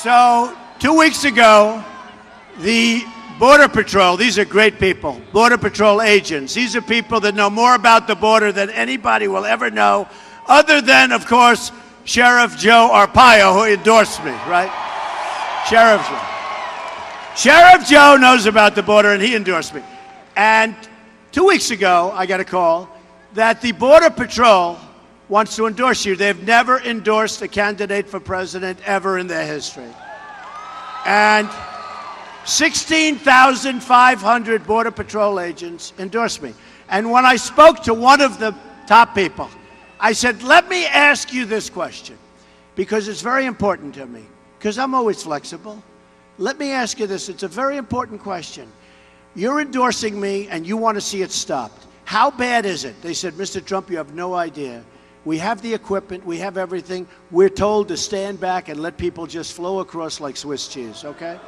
So 2 weeks ago, the Border Patrol, these are great people, Border Patrol agents. These are people that know more about the border than anybody will ever know, other than, of course, Sheriff Joe Arpaio, who endorsed me, right? Sheriff Joe. Sheriff Joe knows about the border, and he endorsed me. And 2 weeks ago, I got a call that the Border Patrol wants to endorse you. They've never endorsed a candidate for president ever in their history. And 16,500 Border Patrol agents endorsed me. And when I spoke to one of the top people, I said, let me ask you this question, because it's very important to me, because I'm always flexible. Let me ask you this. It's a very important question. You're endorsing me, and you want to see it stopped. How bad is it? They said, Mr. Trump, you have no idea. We have the equipment. We have everything. We're told to stand back and let people just flow across like Swiss cheese, okay?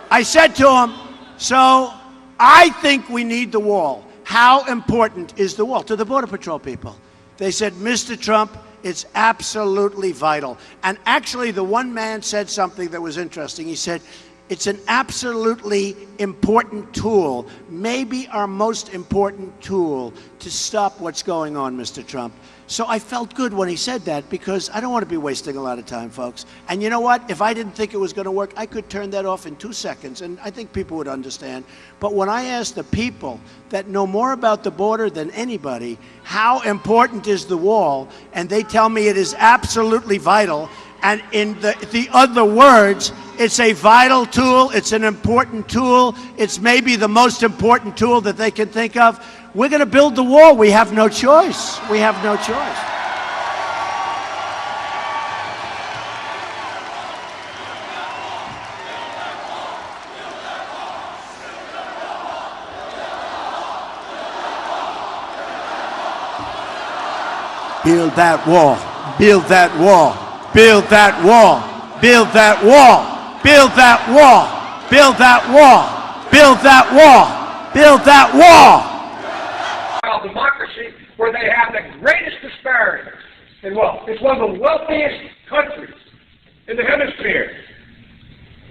I said to him, so I think we need the wall. How important is the wall? To the Border Patrol people. They said, Mr. Trump, it's absolutely vital. And actually, the one man said something that was interesting. He said, it's an absolutely important tool, maybe our most important tool to stop what's going on, Mr. Trump. So I felt good when he said that, because I don't want to be wasting a lot of time, folks. And you know what? If I didn't think it was going to work, I could turn that off in 2 seconds, and I think people would understand. But when I ask the people that know more about the border than anybody, how important is the wall, and they tell me it is absolutely vital, and in the other words, it's a vital tool, it's an important tool, it's maybe the most important tool that they can think of, we're going to build the wall. We have no choice. We have no choice. Build that wall. Build that wall. Build that wall. Build that wall. Build that wall. Build that wall. Build that wall. Build that wall. Democracy, where they have the greatest disparity in wealth. It's one of the wealthiest countries in the hemisphere.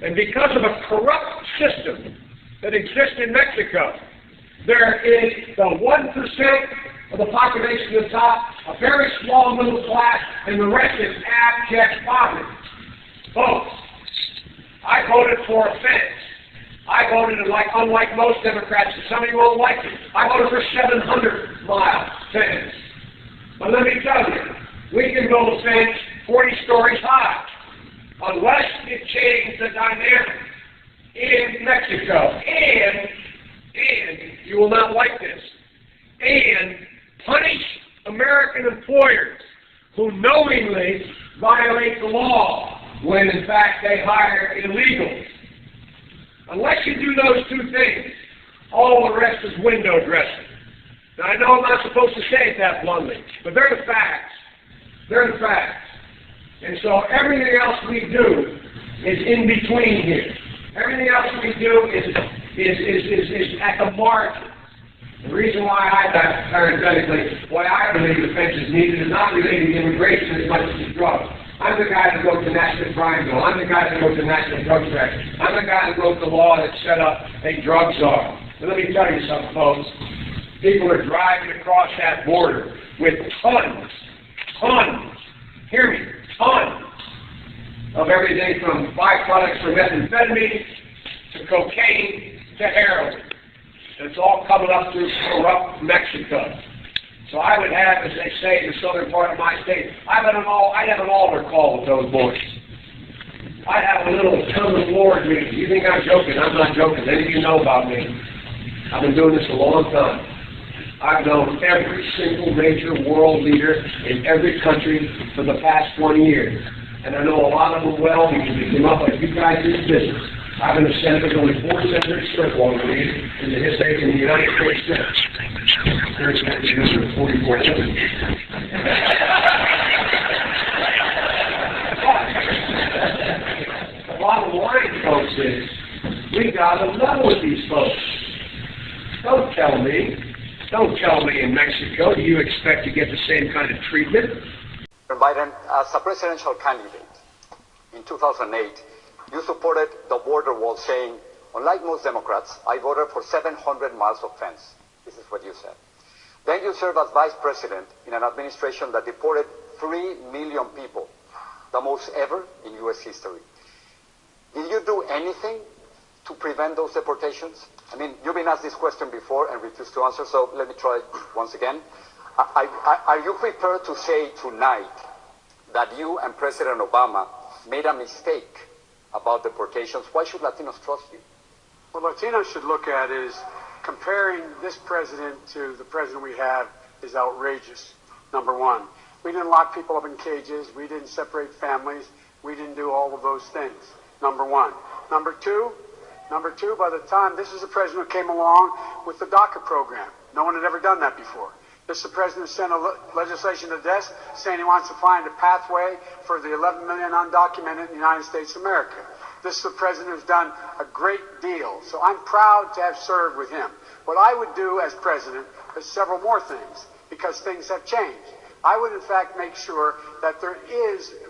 And because of a corrupt system that exists in Mexico, there is the 1% of the population at the top, a very small middle class, and the rest is abject poverty. Folks, I voted for a fence. I voted, unlike most Democrats, and some of you won't like it, I voted for 700-mile fence. But let me tell you, we can build a fence 40 stories high, unless it changes the dynamic in Mexico. And you will not like this, and punish American employers who knowingly violate the law when, in fact, they hire illegals. Unless you do those two things, all the rest is window dressing. Now, I know I'm not supposed to say it that bluntly, but they're the facts. They're the facts. And so everything else we do is in between here. Everything else we do is at the margin. The reason why parenthetically, why I believe the fence is needed is not related to immigration as much as to drugs. I'm the guy that wrote the National Crime Bill. I'm the guy that wrote the National Drug Act. I'm the guy that wrote the law that set up a drug czar. And let me tell you something, folks. People are driving across that border with tons, hear me, tons of everything from byproducts from methamphetamine to cocaine to heroin. And it's all coming up through corrupt Mexico. So I would have, as they say in the southern part of my state, I'd have an altar call with those boys. I'd have a little come to the Lord meeting. You think I'm joking? I'm not joking. Any of you know about me. I've been doing this a long time. I've known every single major world leader in every country for the past 20 years. And I know a lot of them well because they came up like you guys do business. I've been a senator. There's only 4 senators served longer than me in the history of the United States Senate. There's an administrator of 44 senators. The bottom line, folks, is we got to level with these folks. Don't tell me in Mexico, do you expect to get the same kind of treatment? Biden, as a presidential candidate in 2008, you supported the border wall, saying, unlike most Democrats, I voted for 700 miles of fence. This is what you said. Then you served as vice president in an administration that deported 3 million people, the most ever in U.S. history. Did you do anything to prevent those deportations? I mean, you've been asked this question before and refused to answer, so let me try once again. Are you prepared to say tonight that you and President Obama made a mistake about deportations? Why should Latinos trust you? What Latinos should look at is comparing this president to the president we have is outrageous, number one. We didn't lock people up in cages. We didn't separate families. We didn't do all of those things, number one. Number two, by the time this is the president who came along with the DACA program. No one had ever done that before. This is the president who sent legislation to the desk saying he wants to find a pathway for the 11 million undocumented in the United States of America. This is the president who's done a great deal. So I'm proud to have served with him. What I would do as president is several more things, because things have changed. I would, in fact, make sure that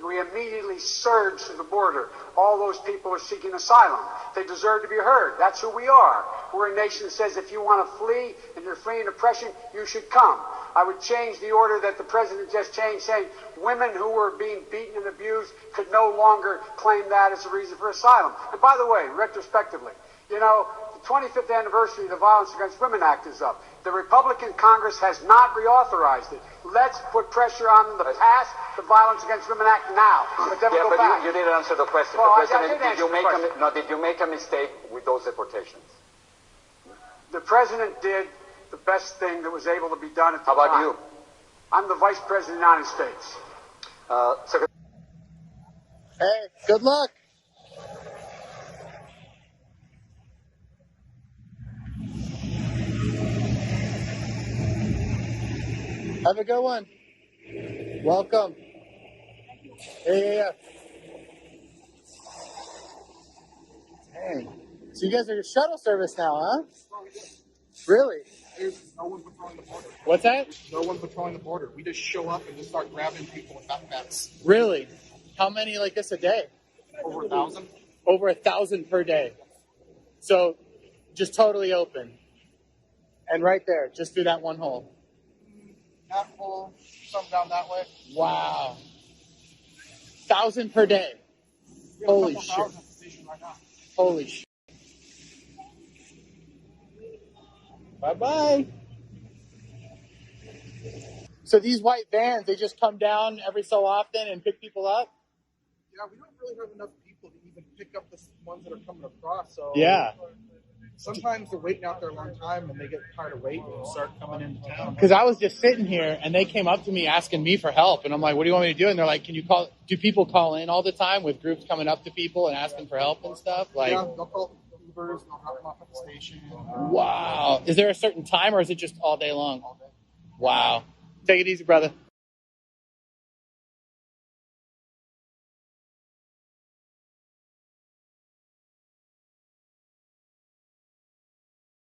we immediately surge to the border. All those people are seeking asylum. They deserve to be heard. That's who we are. We're a nation that says if you want to flee and you're fleeing oppression, you should come. I would change the order that the president just changed, saying women who were being beaten and abused could no longer claim that as a reason for asylum. And by the way, retrospectively, you know, the 25th anniversary of the Violence Against Women Act is up. The Republican Congress has not reauthorized it. Let's put pressure on them to pass the Violence Against Women Act now. But then we'll go back. You didn't answer the question. Well, did you make a mistake with those deportations? The president did the best thing that was able to be done at the time. How about you? I'm the vice president of the United States. Hey, good luck. Have a good one. Welcome. Yeah. Dang. So you guys are shuttle service now, huh? Really? There's no one patrolling the border. What's that? No one patrolling the border. We just show up and just start grabbing people with backpacks. Really? How many like this a day? Over 1,000. Over 1,000 per day. So just totally open. And right there, just through that one hole. Half full, some down that way. Wow. 1,000 per day. Holy shit. Right now. Holy shit. Bye-bye. So these white vans, they just come down every so often and pick people up? Yeah, we don't really have enough people to even pick up the ones that are coming across. So Yeah. Sometimes they're waiting out there a long time and they get tired of waiting and start coming into town. Because I was just sitting here and they came up to me asking me for help. And I'm like, what do you want me to do? And they're like, do people call in all the time with groups coming up to people and asking for help and stuff? Like, yeah, they'll call Ubers and they'll drop them off at the station. Wow. Is there a certain time or is it just all day long? All day. Wow. Take it easy, brother.